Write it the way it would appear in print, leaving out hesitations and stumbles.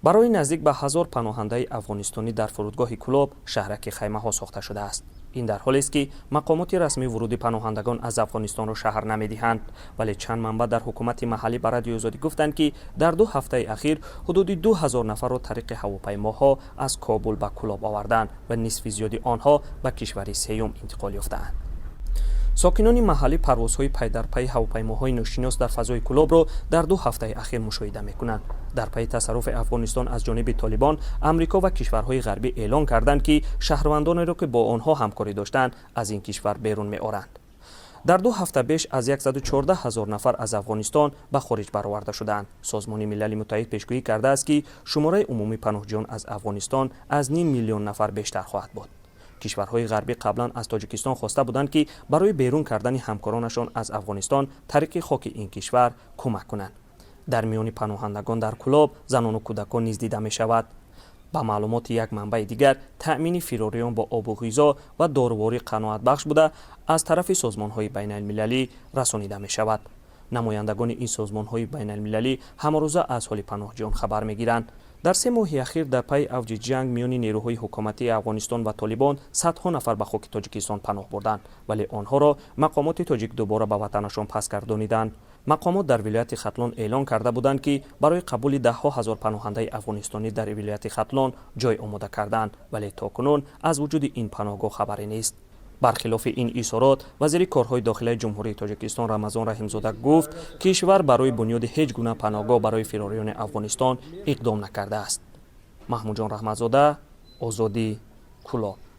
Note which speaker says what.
Speaker 1: برای نزدیک به 1000 پناهنده افغانستانی در فرودگاه کلوب شهرک خیمه ها ساخته شده است. این در حالی است که مقامات رسمی ورود پناهندگان از افغانستان را شهر نمی‌دهند، ولی چند منبع در حکومت محلی به رادیو آزادی گفتند که در 2 هفته اخیر حدود 2000 نفر را طریق هواپیماها از کابل به کلوب آوردند و نصف زیادی آنها به کشور سوم انتقال یافتند. ساکنان محلی پروازهای پی در پی هواپیماهای ناشناس در فضای کلوب را در 2 هفته اخیر مشاهده می‌کنند. در پی تصرف افغانستان از جانب طالبان، امریکا و کشورهای غربی اعلان کردند که شهروندانی را که با آنها همکاری داشتند از این کشور بیرون می‌آورند. در 2 هفته بیش از 114,000 نفر از افغانستان به خارج برآورده شدند. سازمان ملل متحد پیشگویی کرده است که شماره عمومی پناهجویان از افغانستان از نیم میلیون نفر بیشتر خواهد بود. کشورهای غربی قبلا از تاجیکستان خواسته بودند که برای بیرون کردن همکارانشان از افغانستان طریق خاک این کشور کمک کنند. در میان پناهندگان در کلوب زنان و کودکان نیز دیده می شود. با معلومات یک منبع دیگر، تأمین فراریان با آب و غذا و دارواری قناعت بخش بوده از طرف سازمان‌های بین المللی رسانیده می شود. نمایندگان این سازمان‌های بین المللی همه روزه از حال پناهجویان خبر می‌گیرند. در 3 ماه اخیر در پی اوج جنگ میان نیروهای حکومتی افغانستان و طالبان صدها نفر به خاک تاجیکستان پناه بردند، ولی آنها را مقامات تاجیک دوباره به وطنشان پس گردانیدند. مقامات در ولایت ختلان اعلان کرده بودند که برای قبول 10,000 پناهنده افغانستانی در ولایت ختلان جای آماده کردند، ولی تاکنون از وجود این پناهگاه خبری نیست. برخلاف این اظهارات، وزیر کارهای داخلی جمهوری تاجیکستان رمضان رحیمزاده گفت کشور برای بنیاد هیچ گونه پناهگاه برای فراریان افغانستان اقدام نکرده است. محمود جان رحمتزاده، آزادی، کلوب.